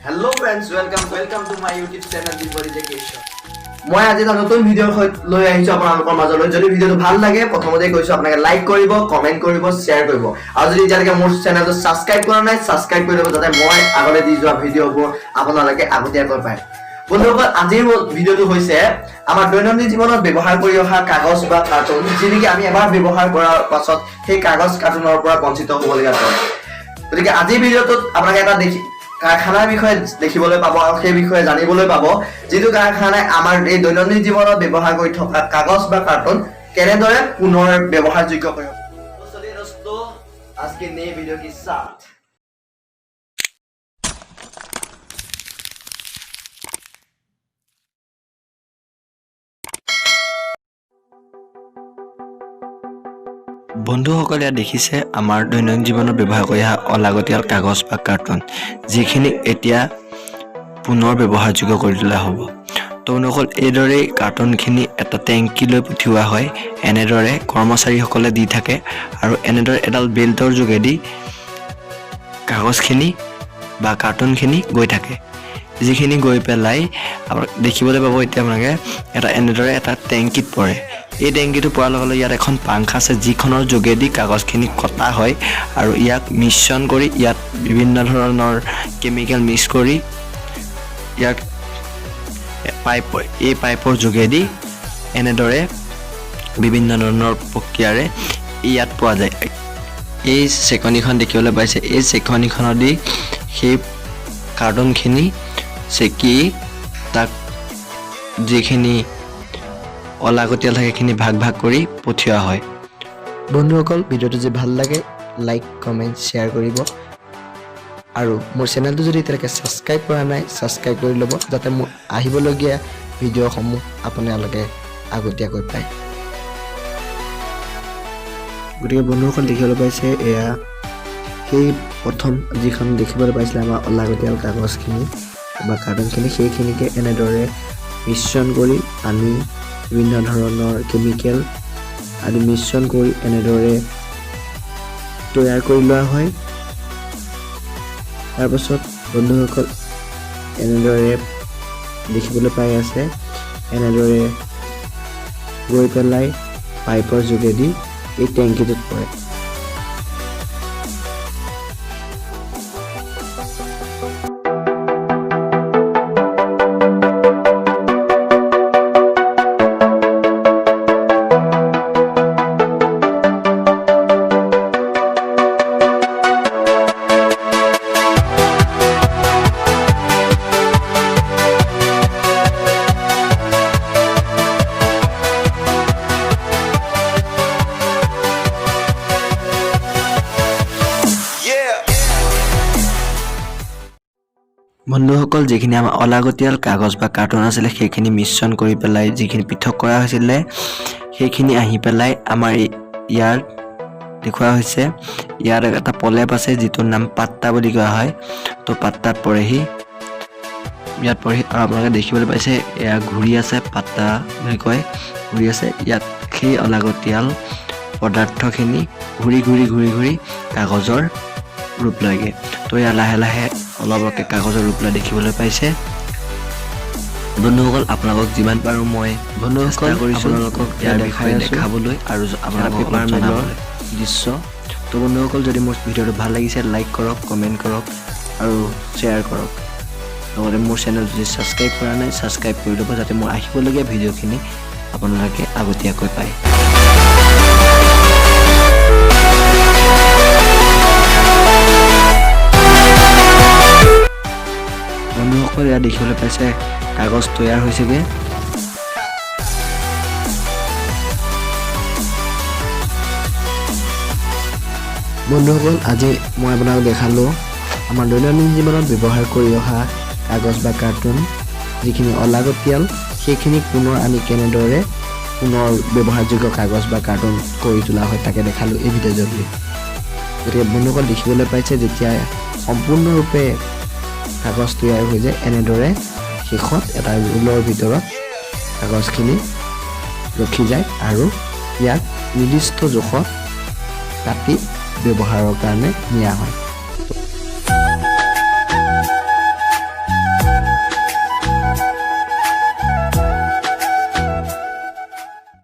Hello friends, welcome to my YouTube channel Deeper Education. মই আজি এটা নতুন ভিডিঅ লৈ আহিছো আপোনালোকৰ মাজলৈ। যদি ভিডিঅটো ভাল লাগে প্ৰথমতে কৈছো আপোনালোকে লাইক কৰিব, কমেন্ট কৰিব, শেয়াৰ কৰিব। আৰু যদি এতিয়ালৈকে মোৰ চেনেলটো সাবস্ক্ৰাইব কৰা নাই, সাবস্ক্ৰাইব কৰি ল'ব যাতে মই আগতে দি যোৱা ভিডিঅবোৰ আপোনালোকে আগতীয়াকৈ পায়। বন্ধুসকল, আজিৰ ভিডিঅটো হৈছে আমাৰ দৈনন্দিন জীৱনত ব্যৱহাৰ কৰি অহা কাগজ বা কাৰ্টুন, যিনিকি আমি এবাৰ ব্যৱহাৰ কৰাৰ পাছত সেই কাগজ কাৰ্টুনৰ পৰা বঞ্চিত হ'বলগীয়া হয়। গতিকে আজিৰ ভিডিঅটোত আপোনালোকে এটা কাৰখানাৰ বিষয়ে দেখিবলৈ পাব আৰু সেই বিষয়ে জানিবলৈ পাব, যিটো কাৰখানাই আমাৰ এই দৈনন্দিন জীৱনত ব্যৱহাৰ কৰি থকা কাগজ বা কাৰ্টুন কেনেদৰে পুনৰ ব্যৱহাৰযোগ্য কৰিব। तो चलिए दोस्तों, आज के नए वीडियो के साथ বন্ধুসকলে দেখিছে আমাৰ দৈনন্দিন জীৱনত ব্যৱহাৰ কৰি অহা অলাগতিয়াল কাগজ বা কাৰ্টুন, যিখিনি এতিয়া পুনৰ ব্যৱহাৰযোগ্য কৰি তোলা হ'ব। তো বন্ধুসকল, এইদৰে কাৰ্টুনখিনি এটা টেংকিলৈ পঠিওৱা হয়। এনেদৰে কৰ্মচাৰীসকলে দি থাকে আৰু এনেদৰে এডাল বেল্টৰ যোগেদি কাগজখিনি বা কাৰ্টুনখিনি গৈ থাকে, যিখিনি গৈ পেলাই দেখিবলৈ পাব এতিয়া আপোনালোকে এনেদৰে এটা টেংকিত পৰে। এই টেংকিটো পৰাৰ লগে লগে ইয়াত এখন পাংখ আছে, যিখনৰ যোগেদি কাগজখিনি কটা হয় আৰু ইয়াক মিশ্ৰণ কৰি ইয়াত বিভিন্ন ধৰণৰ কেমিকেল মিক্স কৰি ইয়াক এই পাইপৰ যোগেদি এনেদৰে বিভিন্ন ধৰণৰ প্ৰক্ৰিয়াৰে ইয়াত পোৱা যায়। এই চেকনিখন দেখিবলৈ পাইছে, এই চেকনিখনেদি সেই কাৰ্টুনখিনি চেকি তাক যিখিনি অলাগতিয়াল থাকে সেইখিনি ভাগ ভাগ কৰি পঠিওৱা হয়। বন্ধুসকল, ভিডিঅ'টো যদি ভাল লাগে লাইক, কমেণ্ট, শ্বেয়াৰ কৰিব আৰু মোৰ চেনেলটো যদি এতিয়ালৈকে ছাবস্ক্ৰাইব কৰা নাই ছাবস্ক্ৰাইব কৰি ল'ব, যাতে মোৰ আহিবলগীয়া ভিডিঅ'সমূহ আপোনালোকে আগতীয়াকৈ পায়। গতিকে বন্ধুসকল, দেখিবলৈ পাইছে এয়া সেই প্ৰথম যিখন দেখিবলৈ পাইছিলে আমাৰ অলাগতিয়াল কাগজখিনি বা কাৰ্টুনখিনি, সেইখিনিকে এনেদৰে মিশ্ৰণ কৰি পানী, বিভিন্ন ধৰণৰ কেমিকেল আদি মিশ্ৰণ কৰি এনেদৰে তৈয়াৰ কৰি লোৱা হয়। তাৰপাছত বন্ধুসকল, এনেদৰে দেখিবলৈ পাই আছে, এনেদৰে গৈ পেলাই পাইপৰ যোগেদি এই টেংকিটোত পৰে। বন্ধুসকল, যিখিনি আমাৰ অলাগতিয়াল কাগজ বা কাৰ্টুন আছিলে সেইখিনি মিশ্ৰণ কৰি পেলাই যিখিনি পৃথক কৰা হৈছিলে সেইখিনি আহি পেলাই আমাৰ ইয়াত দেখুওৱা হৈছে। ইয়াত এটা প্ৰলেপ আছে যিটোৰ নাম পাত্তা বুলি কোৱা হয়। তো পাত্তাত পৰেহি, ইয়াত পৰেহি আৰু আপোনালোকে দেখিবলৈ পাইছে এয়া ঘূৰি আছে, পাত্তা বুলি কয়, ঘূৰি আছে। ইয়াত সেই অলাগতিয়াল পদাৰ্থখিনি ঘূৰি ঘূৰি ঘূৰি ঘূৰি কাগজৰ ৰূপ লয়গে। তো ইয়াত লাহে লাহে অলপকে কাগজৰ ৰূপ লৈ দেখিবলৈ পাইছে। বন্ধুসকল, আপোনালোকক যিমান পাৰোঁ মই চেষ্টা কৰিছোঁ আপোনালোকক ইয়াৰ বিষয়ে দেখাবলৈ আৰু আপোনালোকক জনাবলৈ দৃশ্য। তো বন্ধুসকল, যদি মোৰ ভিডিঅ'টো ভাল লাগিছে লাইক কৰক, কমেণ্ট কৰক আৰু শ্বেয়াৰ কৰক। লগতে মোৰ চেনেল যদি ছাবস্ক্ৰাইব কৰা নাই ছাবস্ক্ৰাইব কৰি ল'ব, যাতে মোৰ আহিবলগীয়া ভিডিঅ'খিনি আপোনালোকে আগতীয়াকৈ পায়। বন্ধুসকল, ইয়াত দেখিবলৈ পাইছে কাগজ তৈয়াৰ হৈছেগৈ। বন্ধুসকল, আজি মই আপোনাক দেখালোঁ আমাৰ দৈনন্দিন জীৱনত ব্যৱহাৰ কৰি অহা কাগজ বা কাৰ্টুন, যিখিনি অলাগতিয়াল সেইখিনিক পুনৰ আমি কেনেদৰে পুনৰ ব্যৱহাৰযোগ্য কাগজ বা কাৰ্টুন কৰি তোলা হয় তাকে দেখালোঁ এই ভিডিঅ' যোগেদি। গতিকে বন্ধুসকল, দেখিবলৈ পাইছে যেতিয়া সম্পূৰ্ণৰূপে কাগজ তৈয়াৰ হৈ যায়, এনেদৰে শেষত এটা ৰোলৰ ভিতৰত কাগজখিনি ৰখি যায় আৰু ইয়াক নিৰ্দিষ্ট জোখত কাটি ব্যৱহাৰৰ কাৰণে নিয়া হয়।